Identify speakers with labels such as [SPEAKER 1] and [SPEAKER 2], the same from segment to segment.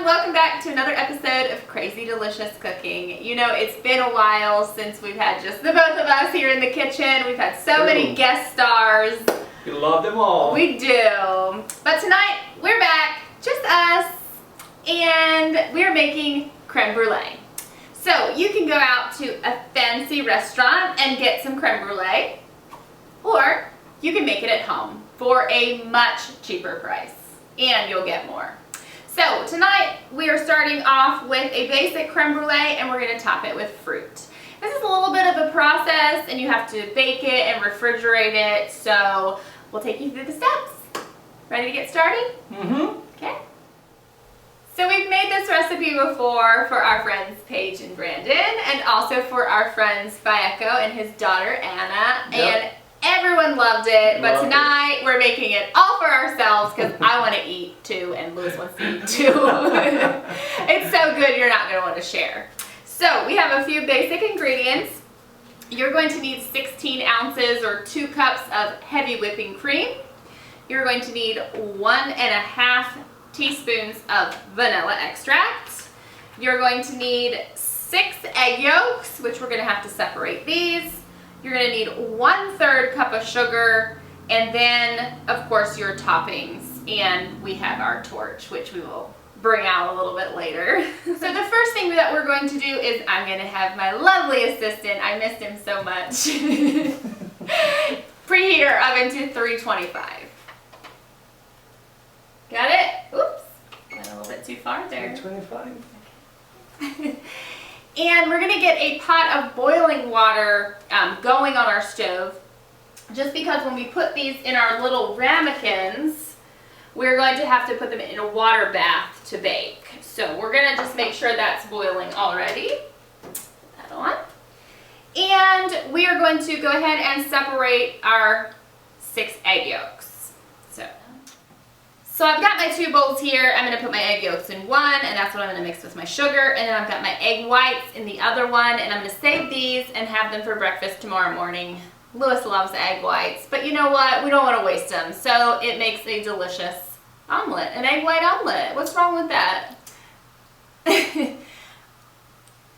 [SPEAKER 1] everyone, welcome back to another episode of Crazy Delicious Cooking. You know, it's been a while since we've had just the both of us here in the kitchen. We've had so many guest stars.
[SPEAKER 2] We love them all.
[SPEAKER 1] We do. But tonight, we're back, just us, and we're making creme brulee. So you can go out to a fancy restaurant and get some creme brulee, or you can make it at home for a much cheaper price, and you'll get more. So tonight we are starting off with a basic creme brulee, and we're going to top it with fruit. This is a little bit of a process, and you have to bake it and refrigerate it, so we'll take you through the steps. Ready to get started?
[SPEAKER 2] Mm-hmm.
[SPEAKER 1] Okay. So we've made this recipe before for our friends Paige and Brandon, and also for our friends Faeko and his daughter Anna, and everyone loved it, but tonight we're making it all for ourselves because I want to eat too, and Louis wants to eat too. It's so good you're not going to want to share. So we have a few basic ingredients. You're going to need 16 ounces or 2 cups of heavy whipping cream. You're going to need 1.5 teaspoons of vanilla extract. You're going to need 6 egg yolks, which we're going to have to separate these. You're going to need 1/3 cup of sugar, and then of course your toppings, and we have our torch, which we will bring out a little bit later. So the first thing that we're going to do is I'm going to have my lovely assistant, I missed him so much, preheat our oven to 325. Got it? Oops, went a little bit too far there.
[SPEAKER 2] 325.
[SPEAKER 1] And we're going to get a pot of boiling water going on our stove, just because when we put these in our little ramekins, we're going to have to put them in a water bath to bake. So we're going to just make sure that's boiling already. Put that on. And we are going to go ahead and separate our 6 egg yolks. So I've got my 2 bowls here. I'm going to put my egg yolks in one, and that's what I'm going to mix with my sugar. And then I've got my egg whites in the other one, and I'm going to save these and have them for breakfast tomorrow morning. Louis loves egg whites, but you know what? We don't want to waste them, so it makes a delicious omelet, an egg white omelet. What's wrong with that?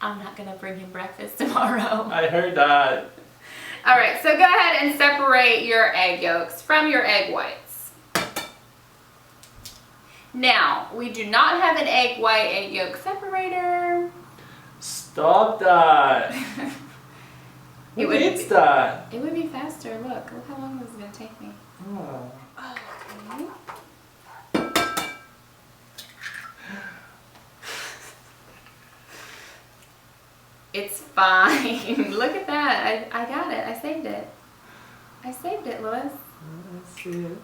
[SPEAKER 1] I'm not going to bring him breakfast tomorrow.
[SPEAKER 2] I heard that.
[SPEAKER 1] All right, so go ahead and separate your egg yolks from your egg whites. Now, we do not have an egg white, egg yolk separator.
[SPEAKER 2] Stop that. Who needs that?
[SPEAKER 1] It would be faster. Look how long this is going to take me.
[SPEAKER 2] Oh.
[SPEAKER 1] Okay. It's fine. Look at that. I got it. I saved it. I saved it, Louis.
[SPEAKER 2] I see it.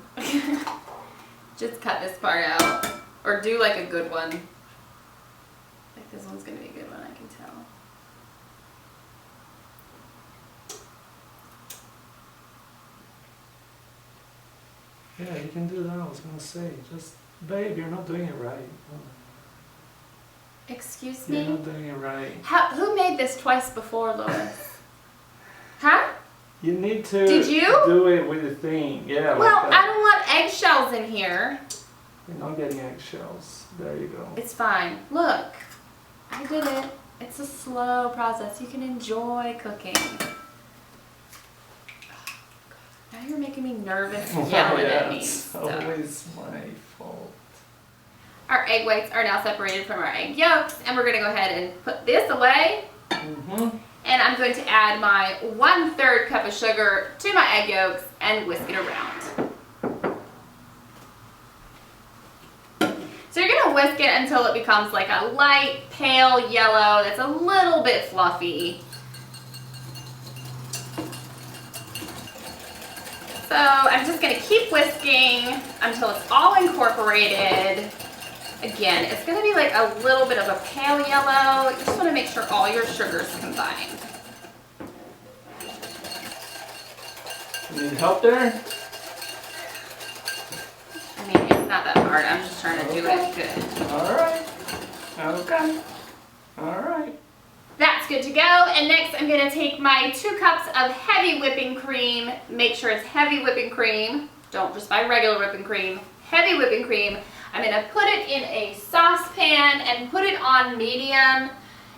[SPEAKER 1] Just cut this part out, or do like a good one. Like this one's gonna be a good one, I can tell.
[SPEAKER 2] Yeah, you can do that. I was gonna say, just babe, you're not doing it right.
[SPEAKER 1] Excuse me?
[SPEAKER 2] You're not doing it right.
[SPEAKER 1] Who made this twice before, Louis? Huh?
[SPEAKER 2] You need to do it with the thing. Yeah.
[SPEAKER 1] Well,
[SPEAKER 2] like
[SPEAKER 1] I don't want eggshells in here.
[SPEAKER 2] You're not getting eggshells. There you go.
[SPEAKER 1] It's fine. Look, I did it. It's a slow process. You can enjoy cooking. Now you're making me nervous yelling at me.
[SPEAKER 2] It's always my fault.
[SPEAKER 1] Our egg whites are now separated from our egg yolks, and we're going to go ahead and put this away.
[SPEAKER 2] Mm-hmm.
[SPEAKER 1] And I'm going to add my 1/3 cup of sugar to my egg yolks and whisk it around. So you're going to whisk it until it becomes like a light pale yellow that's a little bit fluffy. So I'm just going to keep whisking until it's all incorporated. Again, it's going to be like a little bit of a pale yellow. You just want to make sure all your sugars combine.
[SPEAKER 2] You need help there?
[SPEAKER 1] I mean, it's not that hard. I'm just trying to do it good.
[SPEAKER 2] Alright. Okay. Alright.
[SPEAKER 1] That's good to go. And next I'm going to take my 2 cups of heavy whipping cream. Make sure it's heavy whipping cream. Don't just buy regular whipping cream. Heavy whipping cream. I'm going to put it in a saucepan and put it on medium.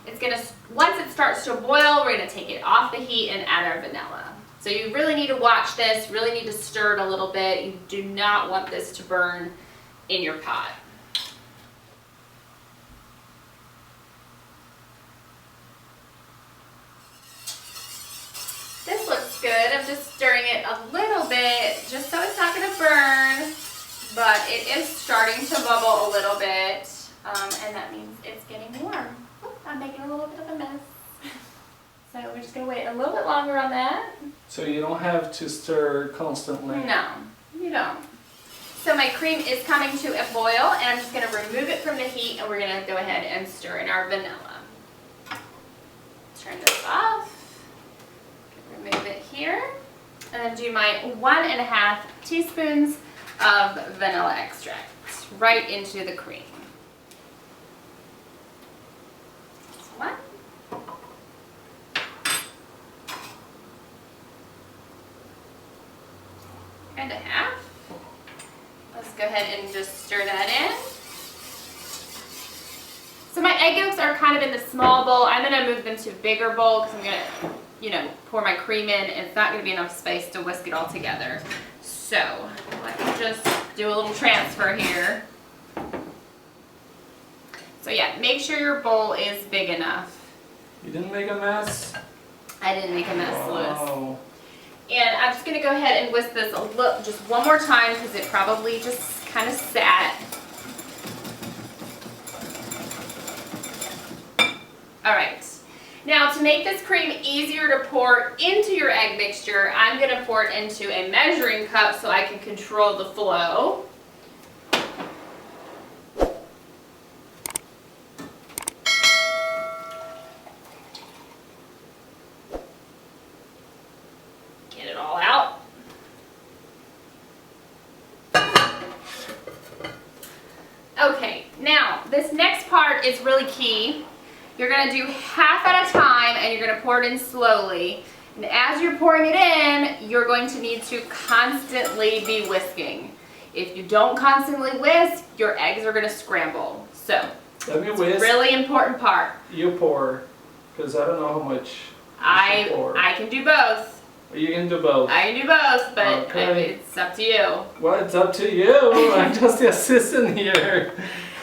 [SPEAKER 1] It's going to, once it starts to boil, we're going to take it off the heat and add our vanilla. So you really need to watch this, really need to stir it a little bit. You do not want this to burn in your pot. This looks good. I'm just stirring it a little bit just so it's not going to burn, but it is starting to bubble a little bit, and that means it's getting warm. Oop, I'm making a little bit of a mess. So we're just going to wait a little bit longer on that.
[SPEAKER 2] So you don't have to stir constantly?
[SPEAKER 1] No, you don't. So my cream is coming to a boil, and I'm just going to remove it from the heat, and we're going to go ahead and stir in our vanilla. Turn this off. Remove it here. And then do my 1.5 teaspoons of vanilla extract right into the cream. This one. And a half. Let's go ahead and just stir that in. So my egg yolks are kind of in the small bowl. I'm going to move them to a bigger bowl because I'm going to, pour my cream in, and it's not going to be enough space to whisk it all together. So let me just do a little transfer here. So yeah, make sure your bowl is big enough.
[SPEAKER 2] You didn't make a mess?
[SPEAKER 1] I didn't make a mess,
[SPEAKER 2] Wow.
[SPEAKER 1] Louis. And I'm just going to go ahead and whisk this just one more time because it probably just kind of sat. All right. Now to make this cream easier to pour into your egg mixture, I'm going to pour it into a measuring cup so I can control the flow. Get it all out. Okay, now this next part is really key. You're going to do half at a time, and you're going to pour it in slowly. And as you're pouring it in, you're going to need to constantly be whisking. If you don't constantly whisk, your eggs are going to scramble. So, it's a really important part.
[SPEAKER 2] You pour, because I don't know how much you pour.
[SPEAKER 1] I can do both.
[SPEAKER 2] You can do both.
[SPEAKER 1] I can do both, but
[SPEAKER 2] okay.
[SPEAKER 1] It's up to you.
[SPEAKER 2] Well, it's up to you. I'm just the assistant here.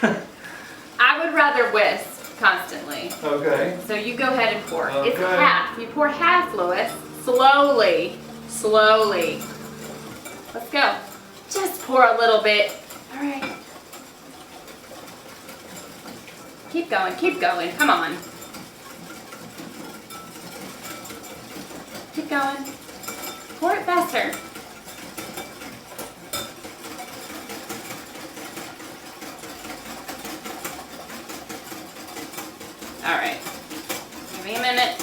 [SPEAKER 1] I would rather whisk constantly.
[SPEAKER 2] Okay.
[SPEAKER 1] So you go ahead and pour.
[SPEAKER 2] Okay.
[SPEAKER 1] It's half. You pour half, Louis. Slowly. Slowly. Let's go. Just pour a little bit. All right. Keep going. Keep going. Come on. Keep going. Pour it faster. All right, give me a minute.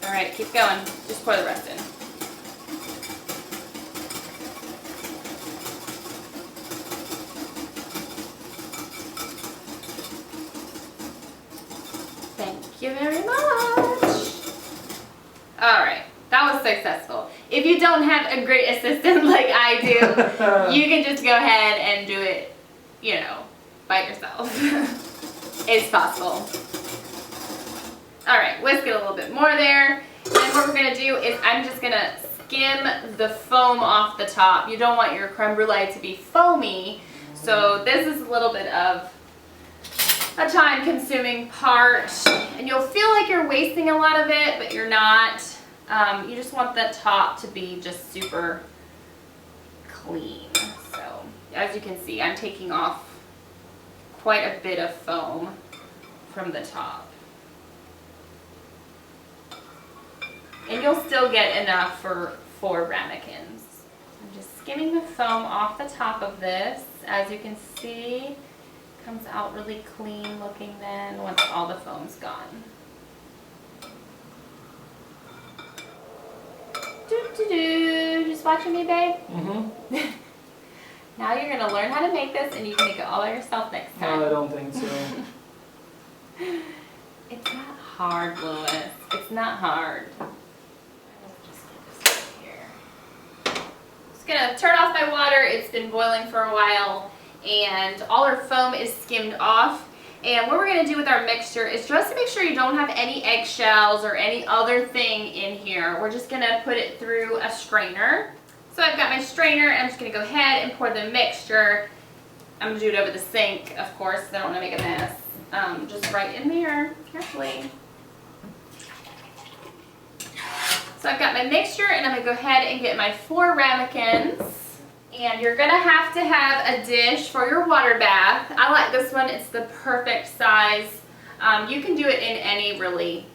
[SPEAKER 1] All right, keep going. Just pour the rest in. Thank you very much. All right, that was successful. If you don't have a great assistant like I do, you can just go ahead and do it, by yourself. It's possible. All right, whisk it a little bit more there. And then what we're gonna do is I'm just gonna skim the foam off the top. You don't want your creme brulee to be foamy, so this is a little bit of a time-consuming part, and you'll feel like you're wasting a lot of it, but you're not. You just want the top to be just super clean. So as you can see, I'm taking off quite a bit of foam from the top. And you'll still get enough for 4 ramekins. I'm just skimming the foam off the top of this. As you can see, it comes out really clean looking then once all the foam's gone. Just watching me, babe? Mm-hmm. Now you're going to learn how to make this, and you can make it all by yourself next time.
[SPEAKER 2] No, I don't think so.
[SPEAKER 1] It's not hard, Louis. It's not hard. Just get this right here. Just gonna turn off my water. It's been boiling for a while and all our foam is skimmed off. And what we're gonna do with our mixture is just to make sure you don't have any eggshells or any other thing in here. We're just gonna put it through a strainer. So I've got my strainer and I'm just gonna go ahead and pour the mixture. I'm gonna do it over the sink, of course, because I don't wanna make a mess. Just right in there, carefully. So I've got my mixture and I'm gonna go ahead and get my 4 ramekins. And you're gonna have to have a dish for your water bath. I like this one, it's the perfect size. You can do it in any really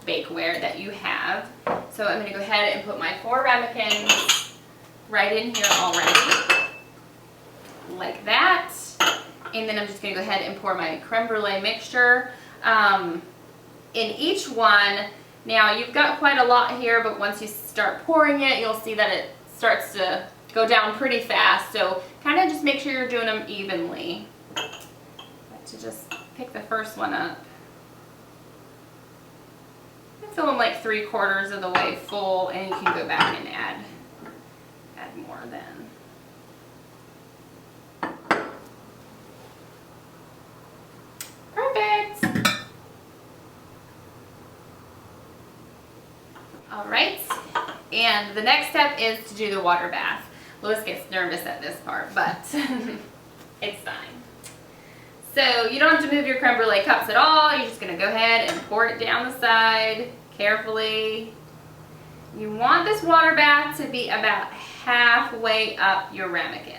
[SPEAKER 1] bakeware that you have. So I'm gonna go ahead and put my 4 ramekins right in here already. Like that. And then I'm just gonna go ahead and pour my creme brulee mixture in each one. Now you've got quite a lot here, but once you start pouring it, you'll see that it starts to go down pretty fast. So kind of just make sure you're doing them evenly. Like to just pick the first one up. I fill them like 3/4 of the way full, and you can go back and add more then. Perfect. All right, and the next step is to do the water bath. Louis gets nervous at this part, but it's fine. So you don't have to move your creme brulee cups at all. You're just gonna go ahead and pour it down the side carefully. You want this water bath to be about halfway up your ramekins.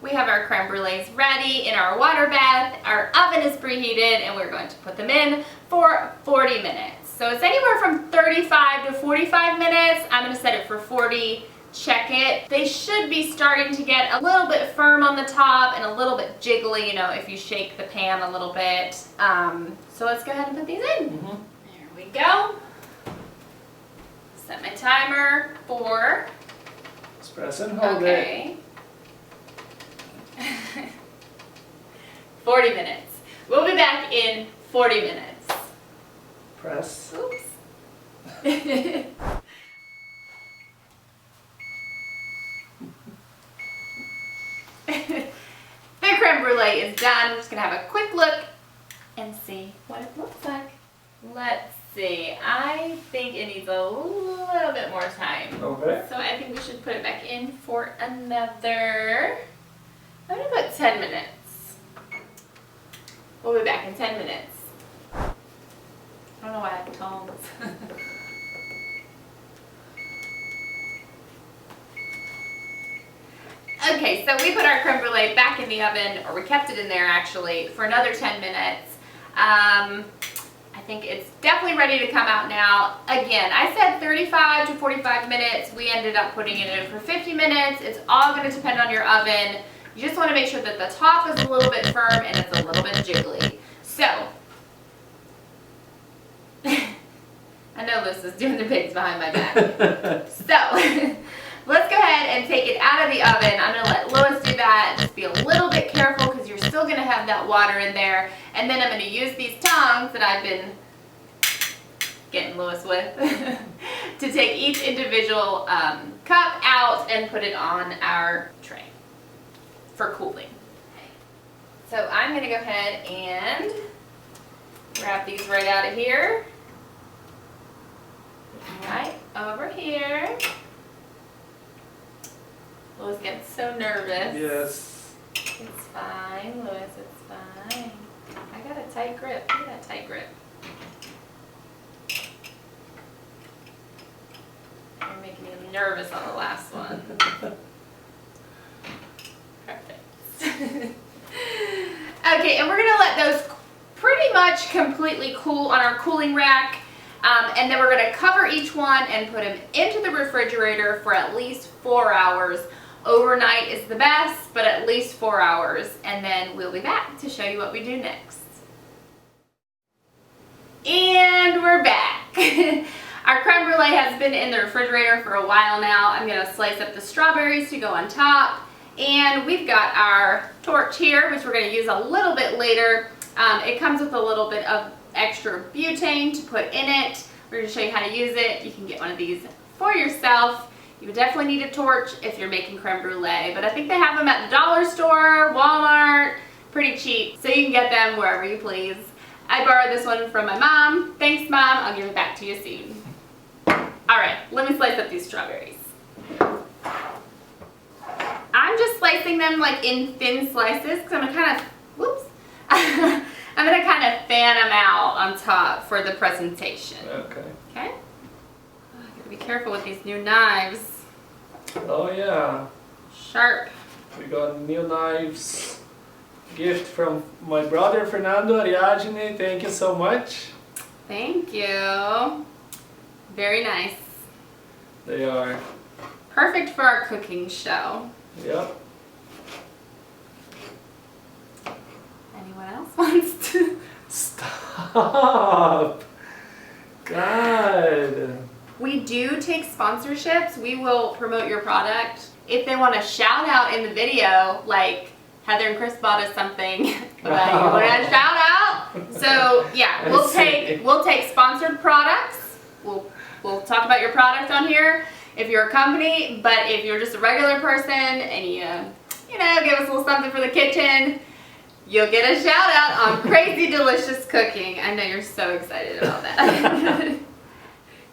[SPEAKER 1] We have our creme brulees ready in our water bath. Our oven is preheated and we're going to put them in for 40 minutes. So it's anywhere from 35 to 45 minutes. I'm gonna set it for 40. Check it. They should be starting to get a little bit firm on the top and a little bit jiggly, you know, if you shake the pan a little bit. So let's go ahead and put these in. There we go. Set my timer for
[SPEAKER 2] Press and hold it.
[SPEAKER 1] 40 minutes. We'll be back in 40 minutes.
[SPEAKER 2] Press.
[SPEAKER 1] Oops. The creme brulee is done. We're just gonna have a quick look and see what it looks like. Let's see. I think it needs a little bit more time.
[SPEAKER 2] Okay.
[SPEAKER 1] So I think we should put it back in for another, I'm gonna put 10 minutes. We'll be back in 10 minutes. I don't know why I have tongs. Okay, so we put our creme brulee back in the oven, or we kept it in there actually, for another 10 minutes. I think it's definitely ready to come out now. Again, I said 35 to 45 minutes. We ended up putting it in for 50 minutes. It's all going to depend on your oven. You just want to make sure that the top is a little bit firm and it's a little bit jiggly. So, I know Liz is doing the pigs behind my back. So, let's go ahead and take it out of the oven. I'm going to let Lois do that. Just be a little bit careful because you're still going to have that water in there. And then I'm going to use these tongs that I've been getting Lois with to take each individual cup out and put it on our tray for cooling. So I'm going to go ahead and grab these right out of here. Right over here. Lois gets so nervous.
[SPEAKER 2] Yes.
[SPEAKER 1] It's fine, Lois, it's fine. I got a tight grip. Look at that tight grip. You're making me nervous on the last one. Perfect. Okay, and we're going to let those pretty much completely cool on our cooling rack. And then we're going to cover each one and put them into the refrigerator for at least 4 hours. Overnight is the best, but at least 4 hours. And then we'll be back to show you what we do next. And we're back. Our creme brulee has been in the refrigerator for a while now. I'm going to slice up the strawberries to go on top. And we've got our torch here, which we're going to use a little bit later. It comes with a little bit of extra butane to put in it. We're going to show you how to use it. You can get one of these for yourself. You would definitely need a torch if you're making creme brulee, but I think they have them at the dollar store, Walmart, pretty cheap, so you can get them wherever you please. I borrowed this one from my mom. Thanks, Mom. I'll give it back to you soon. All right, let me slice up these strawberries. I'm just slicing them like in thin slices because I'm gonna kind of, whoops, I'm gonna kind of fan them out on top for the presentation.
[SPEAKER 2] Okay.
[SPEAKER 1] Okay? Oh, I gotta be careful with these new knives.
[SPEAKER 2] Oh yeah.
[SPEAKER 1] Sharp.
[SPEAKER 2] We got new knives. Gift from my brother Fernando Ariadne. Thank you so much.
[SPEAKER 1] Thank you. Very nice.
[SPEAKER 2] They are.
[SPEAKER 1] Perfect for our cooking show.
[SPEAKER 2] Yep.
[SPEAKER 1] Anyone else wants to?
[SPEAKER 2] Stop. God.
[SPEAKER 1] We do take sponsorships. We will promote your product. If they want a shout out in the video, like Heather and Chris bought us something, but you want a shout out? So yeah, we'll take sponsored products. We'll talk about your product on here if you're a company, but if you're just a regular person and you know, give us a little something for the kitchen, you'll get a shout out on Crazy Delicious Cooking. I know you're so excited about that.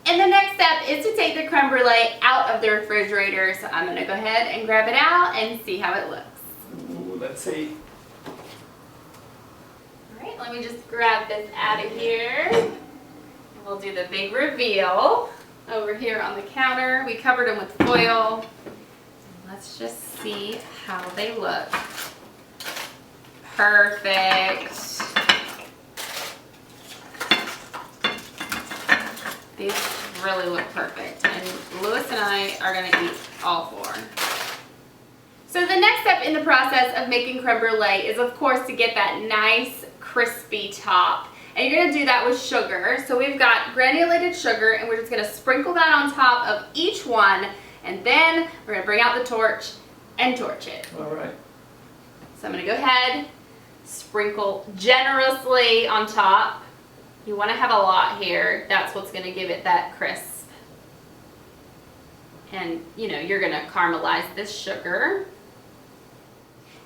[SPEAKER 1] And the next step is to take the creme brulee out of the refrigerator. So I'm gonna go ahead and grab it out and see how it looks.
[SPEAKER 2] Ooh, let's see.
[SPEAKER 1] All right, let me just grab this out of here. And we'll do the big reveal over here on the counter. We covered them with foil. Let's just see how they look. Perfect. These really look perfect, and Lewis and I are gonna eat all four. So the next step in the process of making creme brulee is, of course, to get that nice crispy top. And you're gonna do that with sugar. So we've got granulated sugar, and we're just gonna sprinkle that on top of each one, and then we're gonna bring out the torch and torch it.
[SPEAKER 2] All right.
[SPEAKER 1] So I'm gonna go ahead, sprinkle generously on top. You want to have a lot here. That's what's going to give it that crisp. And, you know, you're going to caramelize this sugar.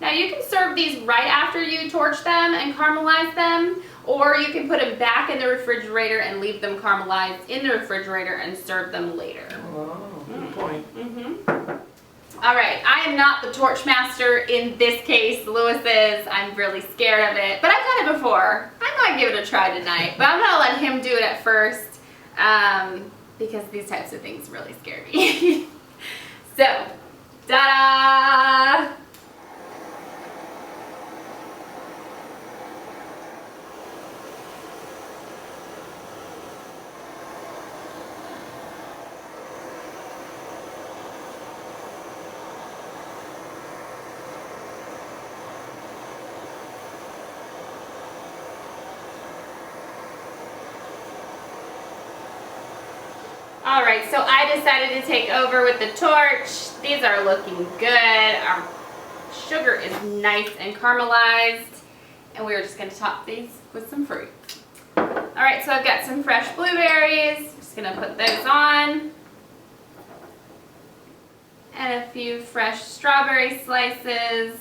[SPEAKER 1] Now you can serve these right after you torch them and caramelize them, or you can put them back in the refrigerator and leave them caramelized in the refrigerator and serve them later.
[SPEAKER 2] Oh, good point.
[SPEAKER 1] All right, I am not the torch master in this case. Lewis is. I'm really scared of it, but I've done it before. I might give it a try tonight, but I'm gonna let him do it at first because these types of things really scare me. So, ta-da! All right, so I decided to take over with the torch. These are looking good. Our sugar is nice and caramelized, and we're just gonna top these with some fruit. All right, so I've got some fresh blueberries. Just gonna put those on. And a few fresh strawberry slices.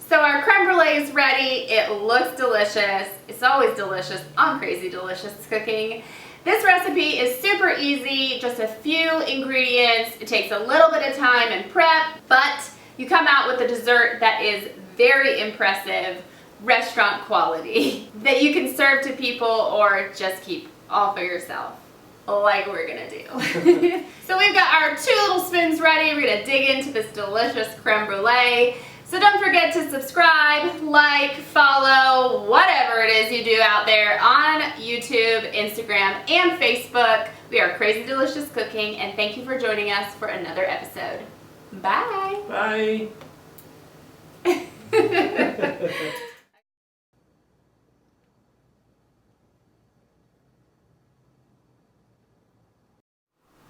[SPEAKER 1] So our creme brulee is ready. It looks delicious. It's always delicious on Crazy Delicious Cooking. This recipe is super easy, just a few ingredients. It takes a little bit of time and prep, but you come out with a dessert that is very impressive, restaurant quality, that you can serve to people or just keep all for yourself, like we're gonna do. So we've got our 2 little spoons ready. We're gonna dig into this delicious creme brulee. So don't forget to subscribe, like, follow, whatever it is you do out there on YouTube, Instagram, and Facebook. We are Crazy Delicious Cooking, and thank you for joining us for another episode. Bye.
[SPEAKER 2] Bye.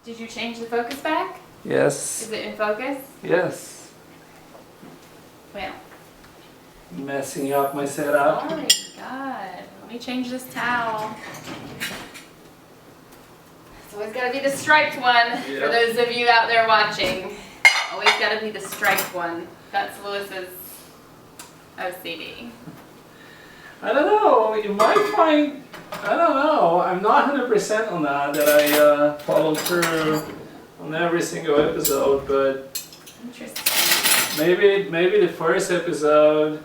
[SPEAKER 1] Did you change the focus back?
[SPEAKER 2] Yes.
[SPEAKER 1] Is it in focus?
[SPEAKER 2] Yes.
[SPEAKER 1] Well.
[SPEAKER 2] Messing up my setup.
[SPEAKER 1] Oh my god. Let me change this towel. always gotta be the striped one. For
[SPEAKER 2] Yep.
[SPEAKER 1] those of you out there watching, always gotta be the striped one. That's Lewis's OCD.
[SPEAKER 2] I don't know, you might find, I don't know, I'm not 100% on that I follow through on every single episode, but
[SPEAKER 1] Interesting.
[SPEAKER 2] maybe the first episode,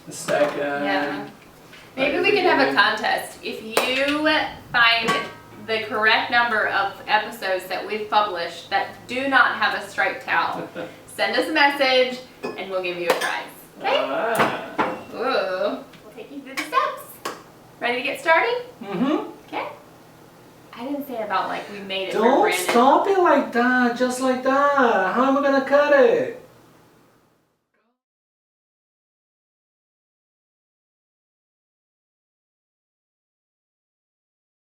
[SPEAKER 2] the second.
[SPEAKER 1] Yeah. Maybe we can have a contest. If you find the correct number of episodes that we've published that do not have a striped towel, send us a message and we'll give you a prize. Okay?
[SPEAKER 2] Ah.
[SPEAKER 1] Ooh. We'll take you through the steps. Ready to get started?
[SPEAKER 2] Mm-hmm.
[SPEAKER 1] Okay. I didn't say about like we made it for
[SPEAKER 2] Don't
[SPEAKER 1] Brandon.
[SPEAKER 2] stop it like that, just like that. How am I gonna cut it?